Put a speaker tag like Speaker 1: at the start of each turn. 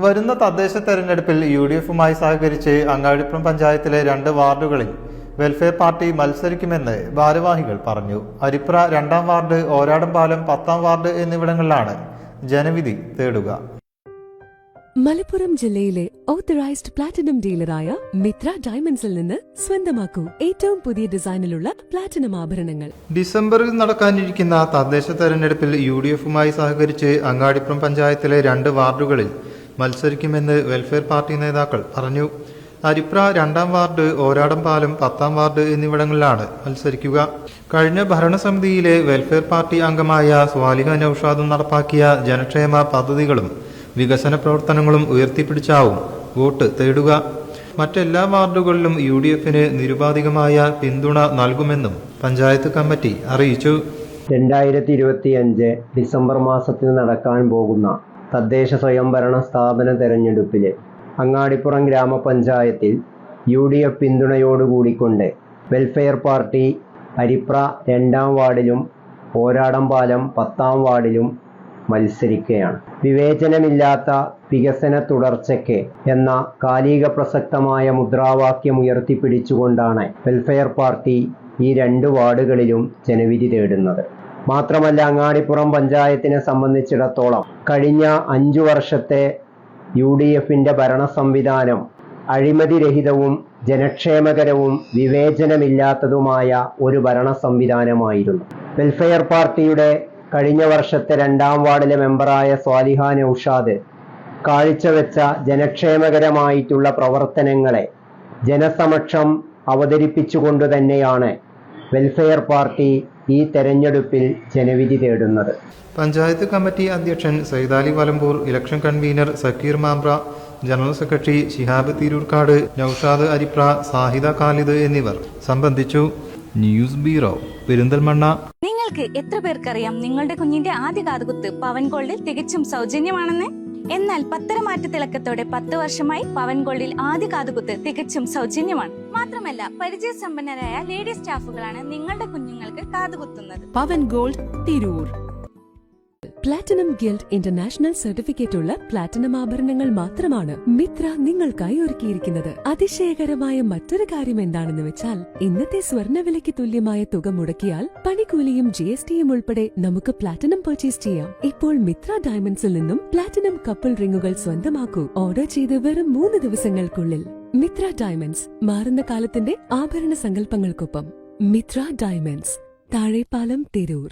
Speaker 1: വരുന്ന തദ്ദേശ തെരഞ്ഞെടുപ്പിൽ UDFുമായി സഹകരിച്ച് അങ്ങാടിപ്പുറം പഞ്ചായത്തിലെ 2 വാർഡുകളിൽ വെൽഫെയർ പാർട്ടി മത്സരിക്കുമെന്ന് ഭാരവാഹികൾ പറഞ്ഞു. അരിപ്ര 2ാം വാർഡ്, ഓരാടംപാലം 10ാം വാർഡ് എന്നിവിടങ്ങളിലാണ് ജനവിധി തേടുക.
Speaker 2: മലപ്പുറം ജില്ലയിലെ ഓത്തറൈസ്ഡ് പ്ലാറ്റിനം ഡീലറായ മിത്ര ഡയമണ്ട്സിൽ നിന്ന് സ്വന്തമാക്കൂ ഏറ്റവും പുതിയ ഡിസൈനിലുള്ള പ്ലാറ്റിനം ആഭരണങ്ങൾ.
Speaker 1: ഡിസംബറിൽ നടക്കാനിരിക്കുന്ന തദ്ദേശ തെരഞ്ഞെടുപ്പിൽ UDFുമായി സഹകരിച്ച് അങ്ങാടിപ്പുറം പഞ്ചായത്തിലെ 2 വാർഡുകളിൽ മത്സരിക്കുമെന്ന് വെൽഫെയർ പാർട്ടി നേതാക്കൾ പറഞ്ഞു. അരിപ്ര 2ാം വാർഡ്, ഓരാടംപാലം 10ാം വാർഡ് എന്നിവിടങ്ങളിലാണ് മത്സരിക്കുക. കഴിഞ്ഞ ഭരണസമിതിയിലെ വെൽഫെയർ പാർട്ടി അംഗമായ സ്വാലിഹ നൌഷാദും നടപ്പാക്കിയ ജനക്ഷേമ പദ്ധതികളും വികസന പ്രവർത്തനങ്ങളും ഉയർത്തിപ്പിടിച്ചാവും വോട്ട് തേടുക. മറ്റെല്ലാ വാർഡുകളിലും UDFന് നിരുപാധികമായ പിന്തുണ നൽകുമെന്നും പഞ്ചായത്ത് കമ്മിറ്റി അറിയിച്ചു.
Speaker 3: 2025 ഡിസംബർ മാസത്തിൽ നടക്കാൻ പോകുന്ന തദ്ദേശ സ്വയംഭരണ സ്ഥാപന തെരഞ്ഞെടുപ്പിൽ അങ്ങാടിപ്പുറം ഗ്രാമപഞ്ചായത്തിൽ UDF പിന്തുണയോടുകൂടിക്കൊണ്ട് വെൽഫെയർ പാർട്ടി അരിപ്ര 2ാം വാർഡിലും ഓരാടംപാലം 10ാം വാർഡിലും മത്സരിക്കുകയാണ്. വിവേചനമില്ലാത്ത വികസന തുടർച്ചയ്ക്ക് എന്ന കാലിക പ്രസക്തമായ മുദ്രാവാക്യം ഉയർത്തിപ്പിടിച്ചുകൊണ്ടാണ് വെൽഫെയർ പാർട്ടി ഈ 2 വാർഡുകളിലും ജനവിധി തേടുന്നത്. മാത്രമല്ല, അങ്ങാടിപ്പുറം പഞ്ചായത്തിനെ സംബന്ധിച്ചിടത്തോളം കഴിഞ്ഞ 5 വർഷത്തെ UDFന്റെ ഭരണ സംവിധാനം അഴിമതിരഹിതവും ജനക്ഷേമകരവും വിവേചനമില്ലാത്തതുമായ ഒരു ഭരണ സംവിധാനമായിരുന്നു. വെൽഫെയർ പാർട്ടിയുടെ കഴിഞ്ഞ വർഷത്തെ 2ാം വാർഡിലെ മെമ്പറായ സ്വാലിഹ നൌഷാദ് കാഴ്ചവെച്ച ജനക്ഷേമകരമായിട്ടുള്ള പ്രവർത്തനങ്ങളെ ജനസമക്ഷം അവതരിപ്പിച്ചുകൊണ്ട് തന്നെയാണ് വെൽഫെയർ പാർട്ടി ഈ തെരഞ്ഞെടുപ്പിൽ ജനവിധി തേടുന്നത്.
Speaker 1: പഞ്ചായത്ത് കമ്മിറ്റി അധ്യക്ഷൻ Saidali Valamboor, election convener Zakir Mambra, general secretary Shihab Thirurkkad, Naushad Aripra, Sahida Khalid എന്നിവർ സംബന്ധിച്ചു. News bureau, Perinthalmanna.
Speaker 4: നിങ്ങൾക്ക് എത്ര പേർക്കറിയാം നിങ്ങളുടെ കുഞ്ഞിന്റെ ആദ്യ കാതുകുത്ത് പവൻ ഗോൾഡിൽ തികച്ചും സൗജന്യമാണെന്ന്? എന്നാൽ പത്തരമാറ്റ തിളക്കത്തോടെ 10 വർഷമായി പവൻ ഗോൾഡിൽ ആദ്യ കാതുകുത്ത് തികച്ചും സൗജന്യമാണ്. മാത്രമല്ല, പരിചയസമ്പന്നരായ ലേഡി സ്റ്റാഫുകളാണ് നിങ്ങളുടെ കുഞ്ഞുങ്ങൾക്ക് കാതുകുത്തുന്നത്.
Speaker 2: Pavan gold, Tirur. Platinum guild international certificate ഉള്ള പ്ലാറ്റിനം ആഭരണങ്ങൾ മാത്രമാണ് മിത്ര നിങ്ങൾക്കായി ഒരുക്കിയിരിക്കുന്നത്. അതിശയകരമായ മറ്റൊരു കാര്യം എന്താണെന്ന് വെച്ചാൽ, ഇന്നത്തെ സ്വർണ്ണവിലയ്ക്ക് തുല്യമായ തുക മുടക്കിയാൽ പണിക്കൂലിയും GSTയും ഉൾപ്പെടെ നമുക്ക് പ്ലാറ്റിനം പർച്ചേസ് ചെയ്യാം. ഇപ്പോൾ മിത്ര ഡയമണ്ട്സിൽ നിന്നും പ്ലാറ്റിനം കപ്പിൾ റിങ്ങുകൾ സ്വന്തമാക്കൂ. ഓർഡർ ചെയ്ത് വെറും 3 ദിവസങ്ങൾക്കുള്ളിൽ. മിത്ര ഡയമണ്ട്സ്, മാറുന്ന കാലത്തിന്റെ ആഭരണ സങ്കല്പങ്ങൾക്കൊപ്പം. മിത്ര ഡയമണ്ട്സ്, താഴെപ്പാലം, തിരൂർ.